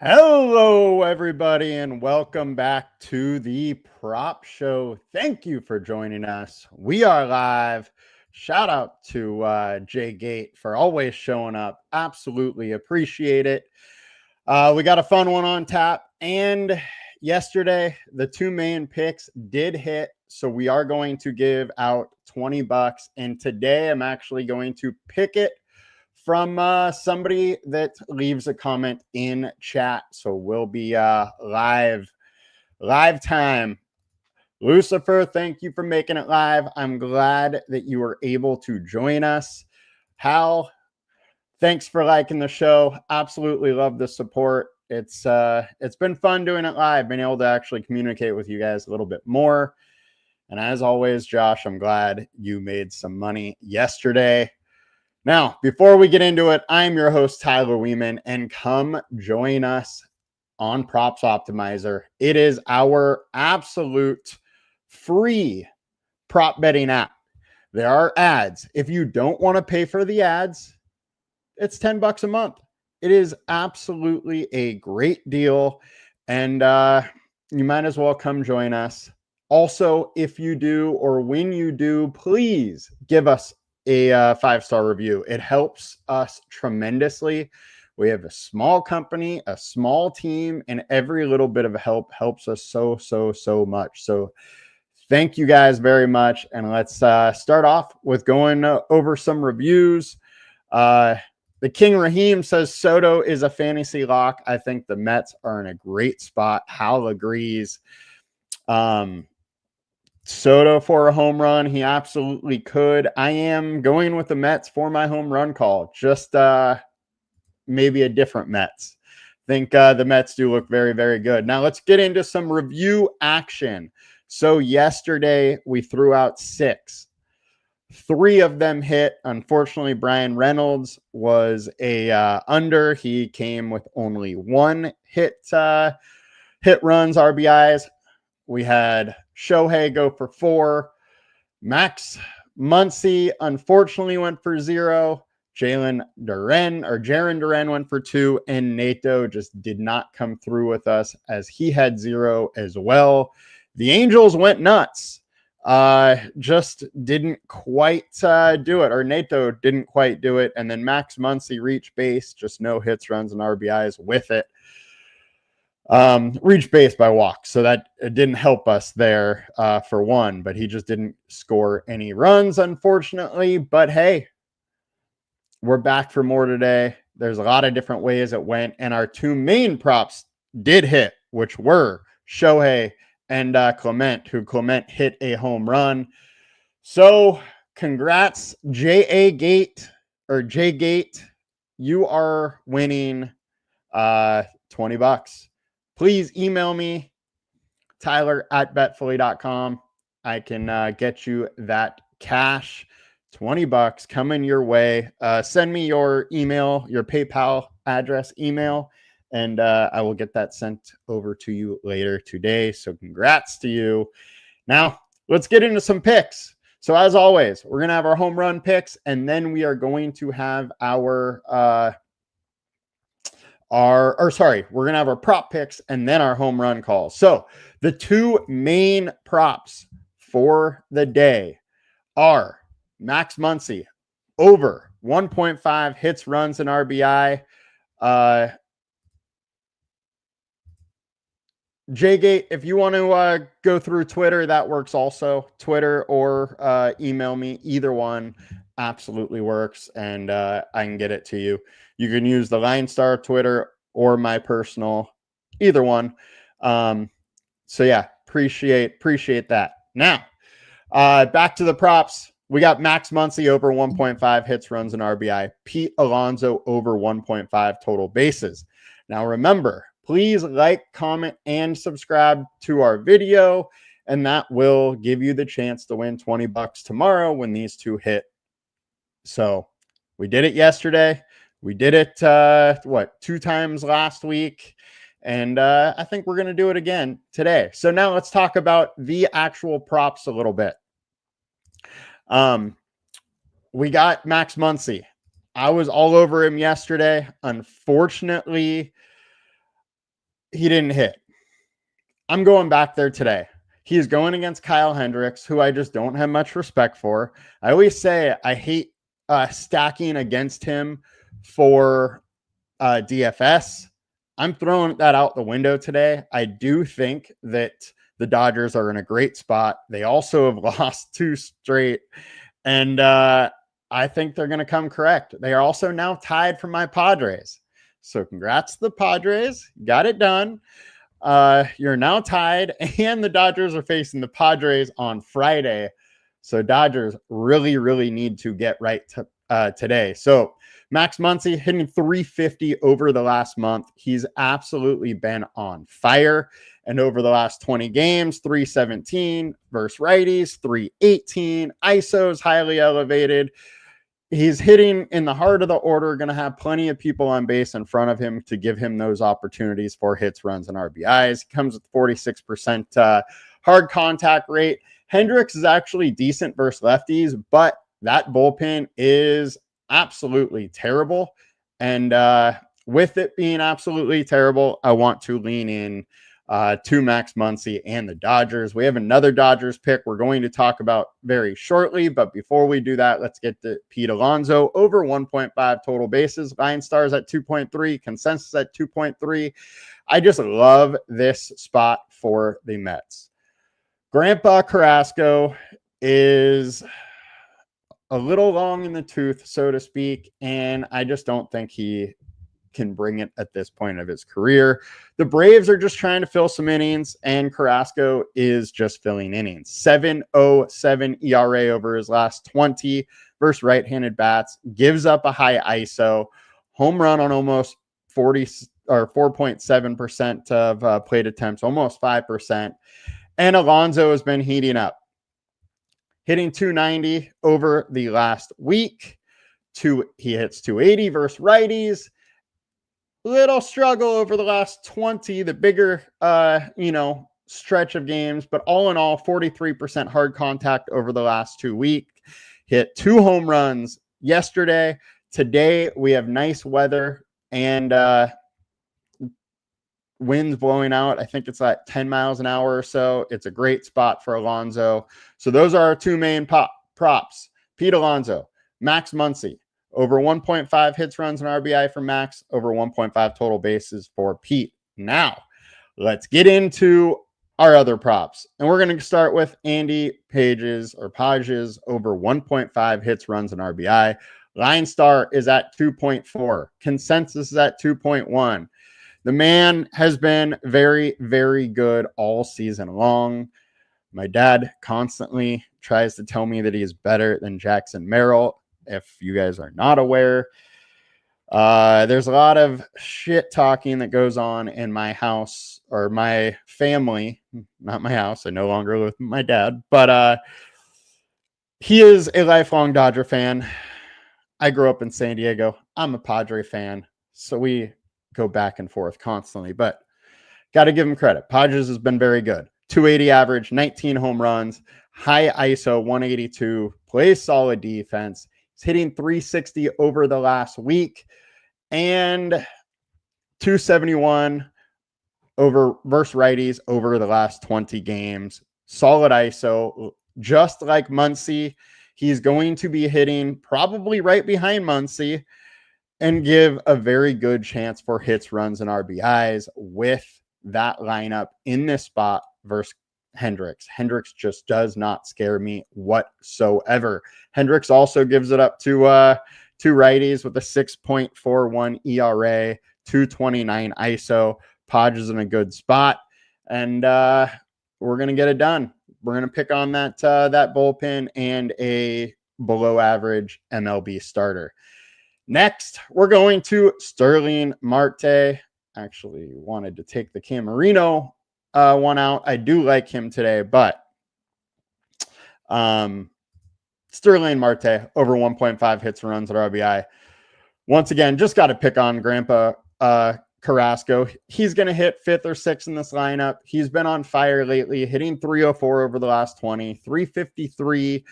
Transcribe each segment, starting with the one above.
Hello, everybody, and welcome back to the Prop Show. Thank you for joining us. We are live. Shout out to Jay Gate for always showing up. Absolutely appreciate it. We got a fun one on tap. And yesterday, the two main picks did hit. So we are going to give out $20. And today, I'm actually going to pick it from somebody that leaves a comment in chat. So we'll be live time. Lucifer, thank you for making it live. I'm glad that you were able to join us. Hal, thanks for liking the show. Absolutely love the support. It's been fun doing it live, being able to actually communicate with you guys a little bit more. And as always, Josh, I'm glad you made some money yesterday. Now, before we get into it, I'm your host, Tyler Wiemann, and come join us on Props Optimizer. It is our absolute free prop betting app. There are ads. If you don't want to pay for the ads, it's $10 a month. It is absolutely a great deal, and you might as well come join us. Also, if you do or when you do, please give us a 5-star review. It helps us tremendously. We have a small company, a small team, and every little bit of help helps us so much. So thank you guys very much. And let's start off with going over some reviews. The King Raheem says Soto is a fantasy lock. I think the Mets are in a great spot. Hal agrees. Soto for a home run. He absolutely could. I am going with the Mets for my home run call. Just maybe a different Mets. I think the Mets do look very, very good. Now let's get into some review action. So yesterday we threw out 6. 3 of them hit. Unfortunately, Brian Reynolds was a under. He came with only 1 hit runs, RBIs. We had Shohei go for 4. Max Muncy unfortunately went for 0. Jaron Duran went for 2. And Nato just did not come through with us as he had 0 as well. The Angels went nuts. Just didn't quite do it. Or Nato didn't quite do it. And then Max Muncy reached base. Just no hits, runs, and RBIs with it. Reached base by walk, so that it didn't help us there for 1, but he just didn't score any runs, unfortunately. But hey, we're back for more today. There's a lot of different ways it went, and our 2 main props did hit, which were Shohei and Clement, who Clement hit a home run. So congrats, J Gate. You are winning $20. Please email me, tyler@betfully.com. I can get you that cash, $20 coming your way. Send me your email, your PayPal address email, and I will get that sent over to you later today. So congrats to you. Now, let's get into some picks. So as always, we're going to have our home run picks, and then we are going to have we're going to have our prop picks and then our home run calls. So the 2 main props for the day are Max Muncy over 1.5 hits, runs, and RBI. J-Gate, if you want to go through Twitter, that works also. Twitter or email me. Either one absolutely works, and I can get it to you. You can use the LineStar Twitter or my personal, either one. So yeah, appreciate that. Now, back to the props. We got Max Muncy over 1.5 hits, runs, and RBI. Pete Alonso over 1.5 total bases. Now remember, please like, comment, and subscribe to our video, and that will give you the chance to win $20 tomorrow when these 2 hit. So we did it yesterday. We did it, 2 times last week. And I think we're going to do it again today. So now let's talk about the actual props a little bit. We got Max Muncy. I was all over him yesterday. Unfortunately, he didn't hit. I'm going back there today. He's going against Kyle Hendricks, who I just don't have much respect for. I always say I hate stacking against him for DFS. I'm throwing that out the window today. I do think that the Dodgers are in a great spot. They also have lost 2 straight. And I think they're going to come correct. They are also now tied for my Padres. So congrats to the Padres. Got it done. You're now tied, and the Dodgers are facing the Padres on Friday. So Dodgers really, really need to get right today. So Max Muncy hitting 350 over the last month. He's absolutely been on fire. And over the last 20 games, 317 versus righties, 318. ISO's highly elevated. He's hitting in the heart of the order, going to have plenty of people on base in front of him to give him those opportunities for hits, runs, and RBIs. He comes with 46% hard contact rate. Hendricks is actually decent versus lefties, but that bullpen is absolutely terrible. And with it being absolutely terrible, I want to lean in to Max Muncy and the Dodgers. We have another Dodgers pick we're going to talk about very shortly, but before we do that, let's get to Pete Alonso over 1.5 total bases. LineStar is at 2.3, consensus at 2.3. I just love this spot for the Mets. Grandpa Carrasco is a little long in the tooth, so to speak, and I just don't think he can bring it at this point of his career. The Braves are just trying to fill some innings, and Carrasco is just filling innings. 7.07 ERA over his last 20 versus right-handed bats. Gives up a high ISO. Home run on almost 40 or 4.7% of plate attempts, almost 5%. And Alonso has been heating up, hitting 290 over the last week. He hits 280 versus righties. Little struggle over the last 20, the bigger, stretch of games, but all in all, 43% hard contact over the last 2 weeks. Hit 2 home runs yesterday. Today, we have nice weather and winds blowing out. I think it's like 10 miles an hour or so. It's a great spot for Alonso. So those are our 2 main props. Pete Alonso, Max Muncy. Over 1.5 hits, runs, and RBI for Max. Over 1.5 total bases for Pete. Now, let's get into our other props. And we're going to start with Andy Page's over 1.5 hits, runs, and RBI. LineStar is at 2.4. Consensus is at 2.1. The man has been very, very good all season long. My dad constantly tries to tell me that he is better than Jackson Merrill. If you guys are not aware, there's a lot of shit talking that goes on in my house or my family, not my house. I no longer live with my dad, but he is a lifelong Dodger fan. I grew up in San Diego. I'm a Padre fan, so we go back and forth constantly, but got to give him credit. Padres has been very good. 280 average, 19 home runs, high ISO, 182, plays solid defense. He's hitting 360 over the last week and 271 over versus righties over the last 20 games. Solid ISO, just like Muncy. He's going to be hitting probably right behind Muncy and give a very good chance for hits, runs, and RBIs with that lineup in this spot versus Hendricks. Hendricks just does not scare me whatsoever. Hendricks also gives it up to righties with a 6.41 ERA, 229 ISO. Podge is in a good spot, and we're going to get it done. We're going to pick on that bullpen and a below average MLB starter. Next, we're going to Sterling Marte. Actually wanted to take the Camarino one out. I do like him today, but Sterling Marte over 1.5 hits, runs, and RBI. Once again, just got to pick on Grandpa Carrasco. He's going to hit 5th or 6th in this lineup. He's been on fire lately, hitting 304 over the last 20, 353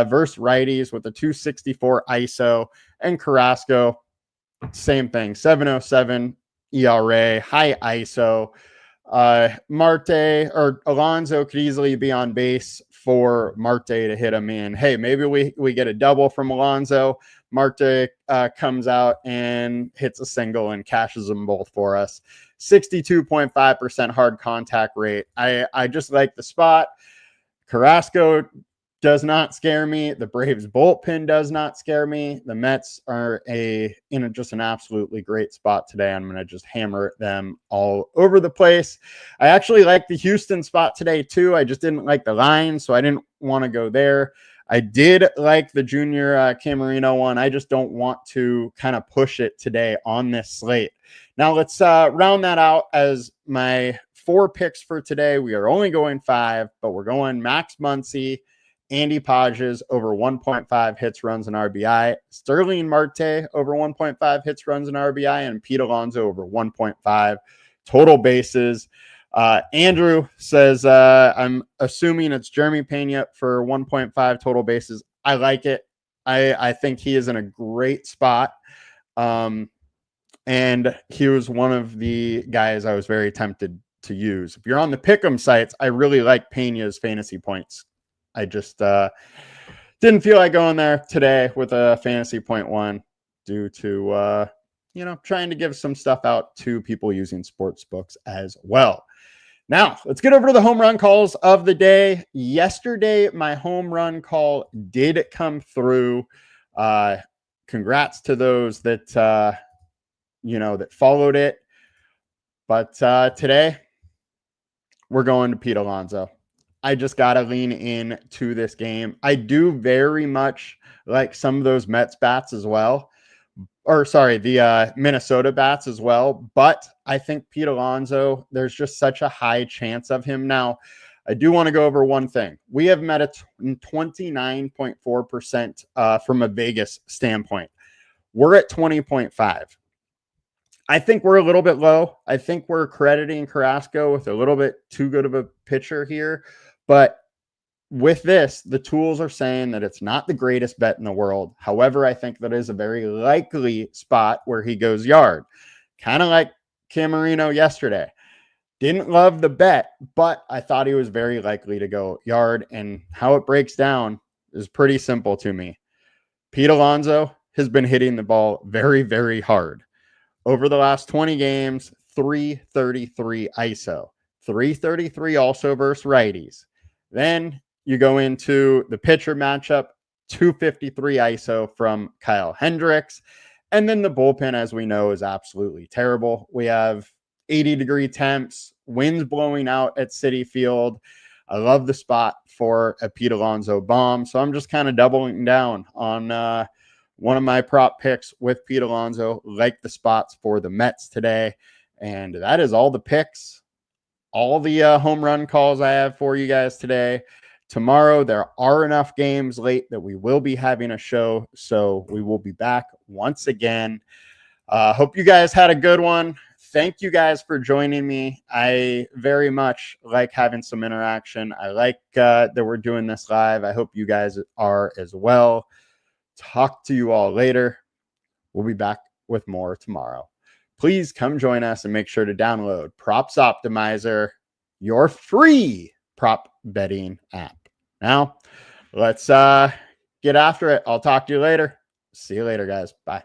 versus righties with a 264 ISO. And Carrasco, same thing, 707 ERA, high ISO, Marte or Alonso could easily be on base for Marte to hit him in. Hey, maybe we get a double from Alonso. Marte comes out and hits a single and cashes them both for us. 62.5% hard contact rate. I just like the spot. Carrasco does not scare me. The Braves bullpen does not scare me. The Mets are just an absolutely great spot today. I'm going to just hammer them all over the place. I actually like the Houston spot today too. I just didn't like the line, so I didn't want to go there. I did like the Junior Camarino one. I just don't want to kind of push it today on this slate. Now let's round that out as my 4 picks for today. We are only going 5, but we're going Max Muncy, Andy Pages over 1.5 hits, runs, and RBI. Sterling Marte over 1.5 hits, runs, and RBI. And Pete Alonso over 1.5 total bases. Andrew says, I'm assuming it's Jeremy Pena for 1.5 total bases. I like it. I think he is in a great spot. And he was one of the guys I was very tempted to use. If you're on the pick'em sites, I really like Pena's fantasy points. I just didn't feel like going there today with a fantasy point one due to, trying to give some stuff out to people using sports books as well. Now, let's get over to the home run calls of the day. Yesterday, my home run call did come through. Congrats to those that, that followed it. But today, we're going to Pete Alonso. I just got to lean in to this game. I do very much like some of those Mets bats as well. The Minnesota bats as well. But I think Pete Alonso, there's just such a high chance of him. Now, I do want to go over one thing. We have met a 29.4% from a Vegas standpoint. We're at 20.5. I think we're a little bit low. I think we're crediting Carrasco with a little bit too good of a pitcher here. But with this, the tools are saying that it's not the greatest bet in the world. However, I think that is a very likely spot where he goes yard. Kind of like Camarino yesterday. Didn't love the bet, but I thought he was very likely to go yard. And how it breaks down is pretty simple to me. Pete Alonso has been hitting the ball very, very hard. Over the last 20 games, 333 ISO. 333 also versus righties. Then you go into the pitcher matchup, 253 ISO from Kyle Hendricks. And then the bullpen, as we know, is absolutely terrible. We have 80-degree temps, winds blowing out at Citi Field. I love the spot for a Pete Alonso bomb. So I'm just kind of doubling down on one of my prop picks with Pete Alonso, like the spots for the Mets today. And that is all the picks, all the home run calls I have for you guys today. Tomorrow, there are enough games late that we will be having a show. So we will be back once again. Hope you guys had a good one. Thank you guys for joining me. I very much like having some interaction. I like that we're doing this live. I hope you guys are as well. Talk to you all later. We'll be back with more tomorrow. Please come join us and make sure to download Props Optimizer, your free prop betting app. Now, let's get after it. I'll talk to you later. See you later, guys. Bye.